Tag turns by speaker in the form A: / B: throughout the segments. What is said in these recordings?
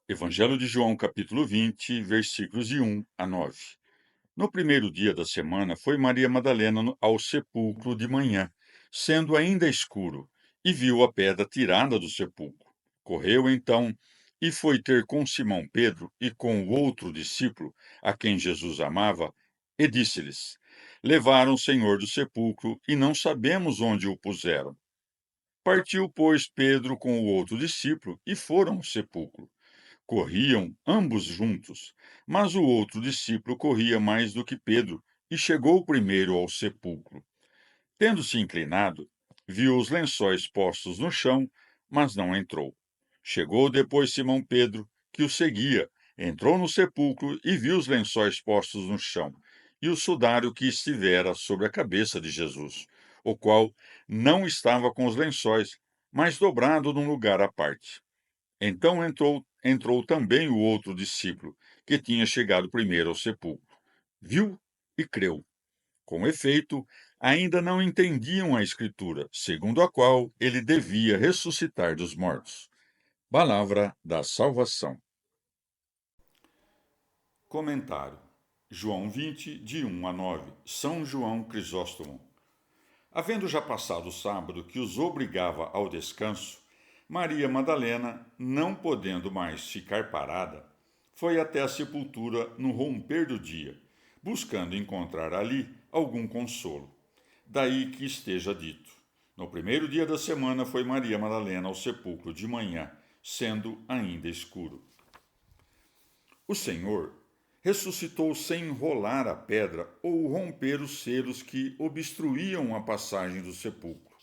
A: Evangelho de João, capítulo 20, versículos de 1 a 9. No primeiro dia da semana, foi Maria Madalena ao sepulcro de manhã, sendo ainda escuro, e viu a pedra tirada do sepulcro. Correu então e foi ter com Simão Pedro e com o outro discípulo, a quem Jesus amava, e disse-lhes: Levaram o Senhor do sepulcro e não sabemos onde o puseram. Partiu, pois, Pedro com o outro discípulo e foram ao sepulcro. Corriam ambos juntos, mas o outro discípulo corria mais do que Pedro e chegou primeiro ao sepulcro. Tendo-se inclinado, viu os lençóis postos no chão, mas não entrou. Chegou depois Simão Pedro, que o seguia, entrou no sepulcro e viu os lençóis postos no chão e o sudário que estivera sobre a cabeça de Jesus, o qual não estava com os lençóis, mas dobrado num lugar à parte. Então entrou também o outro discípulo, que tinha chegado primeiro ao sepulcro. Viu e creu. Com efeito, ainda não entendiam a Escritura, segundo a qual ele devia ressuscitar dos mortos. Palavra da salvação. Comentário. João 20, de 1 a 9. São João Crisóstomo. Havendo já passado o sábado que os obrigava ao descanso, Maria Madalena, não podendo mais ficar parada, foi até a sepultura no romper do dia, buscando encontrar ali algum consolo. Daí que esteja dito: no primeiro dia da semana foi Maria Madalena ao sepulcro de manhã, sendo ainda escuro. O Senhor ressuscitou sem rolar a pedra ou romper os selos que obstruíam a passagem do sepulcro.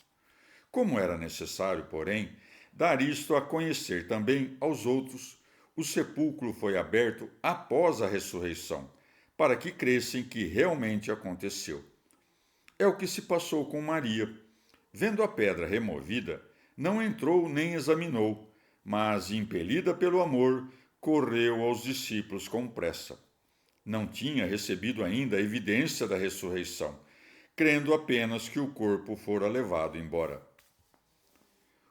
A: Como era necessário, porém, dar isto a conhecer também aos outros, o sepulcro foi aberto após a ressurreição, para que crescem que realmente aconteceu. É o que se passou com Maria. Vendo a pedra removida, não entrou nem examinou, mas, impelida pelo amor, correu aos discípulos com pressa. Não tinha recebido ainda a evidência da ressurreição, crendo apenas que o corpo fora levado embora.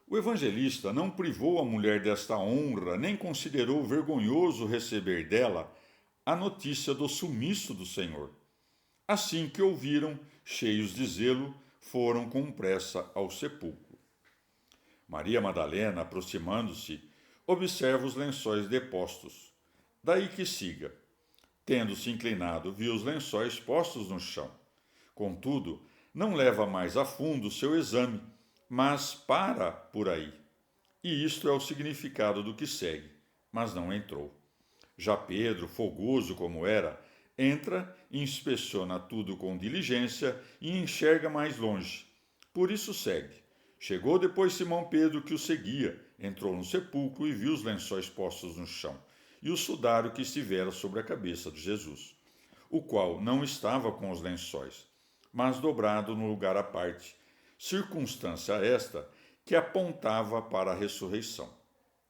A: O evangelista não privou a mulher desta honra, nem considerou vergonhoso receber dela a notícia do sumiço do Senhor. Assim que ouviram, cheios de zelo, foram com pressa ao sepulcro. Maria Madalena, aproximando-se, observa os lençóis depostos. Daí que siga. Tendo-se inclinado, viu os lençóis postos no chão. Contudo, não leva mais a fundo o seu exame, mas para por aí. E isto é o significado do que segue, mas não entrou. Já Pedro, fogoso como era, entra, inspeciona tudo com diligência e enxerga mais longe. Por isso segue. Chegou depois Simão Pedro, que o seguia, entrou no sepulcro e viu os lençóis postos no chão e o sudário que estivera sobre a cabeça de Jesus, o qual não estava com os lençóis, mas dobrado no lugar à parte, circunstância esta que apontava para a ressurreição.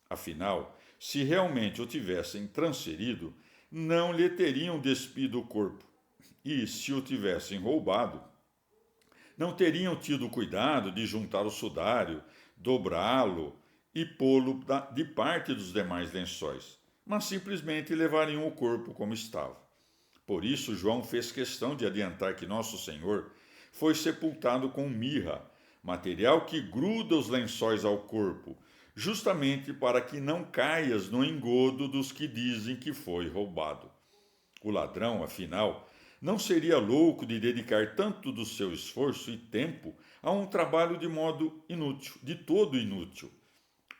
A: Afinal, se realmente o tivessem transferido, não lhe teriam despido o corpo, e se o tivessem roubado, não teriam tido cuidado de juntar o sudário, dobrá-lo e pô-lo de parte dos demais lençóis, mas simplesmente levariam o corpo como estava. Por isso, João fez questão de adiantar que Nosso Senhor foi sepultado com mirra, material que gruda os lençóis ao corpo, justamente para que não caias no engodo dos que dizem que foi roubado. O ladrão, afinal, não seria louco de dedicar tanto do seu esforço e tempo a um trabalho de modo inútil, de todo inútil.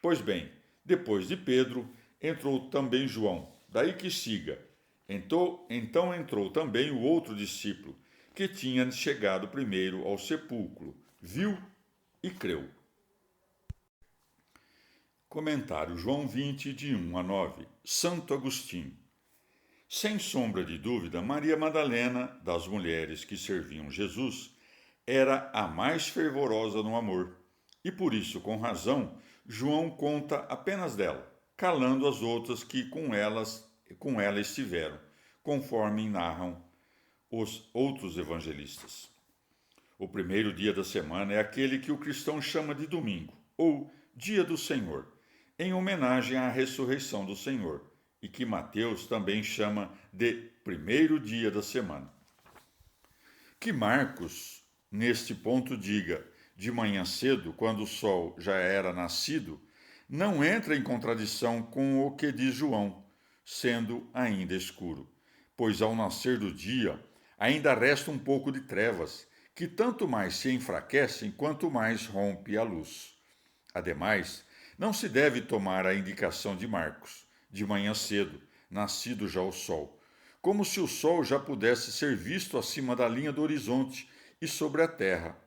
A: Pois bem, depois de Pedro, entrou também João. Daí que siga. Então entrou também o outro discípulo, que tinha chegado primeiro ao sepulcro, viu e creu. Comentário João 20, de 1 a 9. Santo Agostinho. Sem sombra de dúvida, Maria Madalena, das mulheres que serviam Jesus, era a mais fervorosa no amor. E por isso, com razão, João conta apenas dela, calando as outras que com ela estiveram, conforme narram os outros evangelistas. O primeiro dia da semana é aquele que o cristão chama de domingo, ou dia do Senhor. em homenagem à ressurreição do Senhor, e que Mateus também chama de primeiro dia da semana. Que Marcos, neste ponto, diga de manhã cedo, quando o sol já era nascido, não entra em contradição com o que diz João, sendo ainda escuro, pois ao nascer do dia ainda resta um pouco de trevas, que tanto mais se enfraquecem quanto mais rompe a luz. Ademais, não se deve tomar a indicação de Marcos, de manhã cedo, nascido já o sol, como se o sol já pudesse ser visto acima da linha do horizonte e sobre a terra.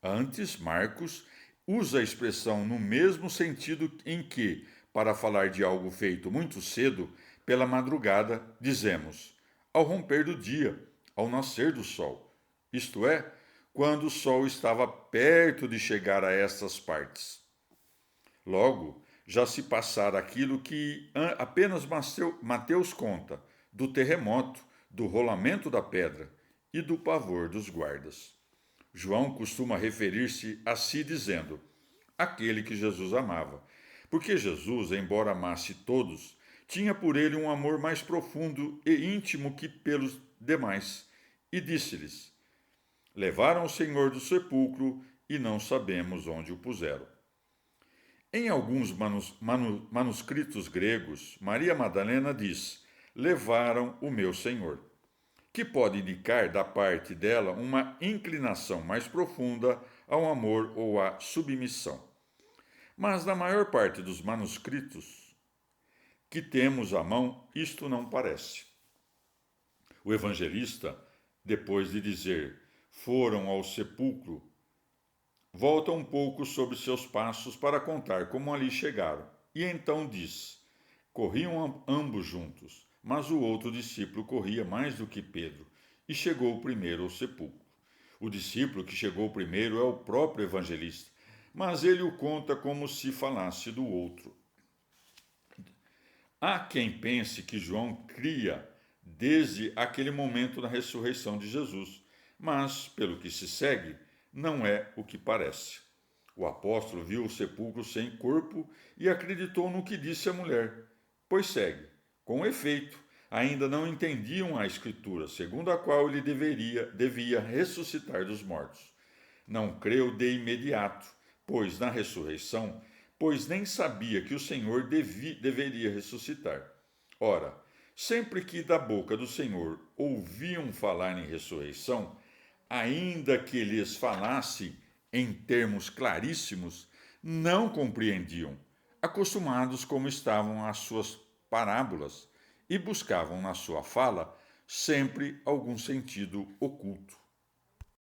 A: Antes, Marcos usa a expressão no mesmo sentido em que, para falar de algo feito muito cedo, pela madrugada, dizemos ao romper do dia, ao nascer do sol, isto é, quando o sol estava perto de chegar a estas partes. Logo, já se passara aquilo que apenas Mateus conta, do terremoto, do rolamento da pedra e do pavor dos guardas. João costuma referir-se a si dizendo, aquele que Jesus amava, porque Jesus, embora amasse todos, tinha por ele um amor mais profundo e íntimo que pelos demais, e disse-lhes, levaram o Senhor do sepulcro e não sabemos onde o puseram. Em alguns manuscritos gregos, Maria Madalena diz, levaram o meu Senhor, que pode indicar da parte dela uma inclinação mais profunda ao amor ou à submissão. Mas na maior parte dos manuscritos que temos à mão, isto não parece. O evangelista, depois de dizer foram ao sepulcro, volta um pouco sobre seus passos para contar como ali chegaram. E então diz: corriam ambos juntos, mas o outro discípulo corria mais do que Pedro e chegou primeiro ao sepulcro. O discípulo que chegou primeiro é o próprio evangelista, mas ele o conta como se falasse do outro. Há quem pense que João cria desde aquele momento da ressurreição de Jesus, mas, pelo que se segue, não é o que parece. O apóstolo viu o sepulcro sem corpo e acreditou no que disse a mulher, pois segue. Com efeito, ainda não entendiam a Escritura, segundo a qual ele devia ressuscitar dos mortos. Não creu de imediato, pois na ressurreição, pois nem sabia que o Senhor deveria ressuscitar. Ora, sempre que da boca do Senhor ouviam falar em ressurreição, ainda que lhes falasse em termos claríssimos, não compreendiam, acostumados como estavam às suas parábolas, e buscavam na sua fala sempre algum sentido oculto.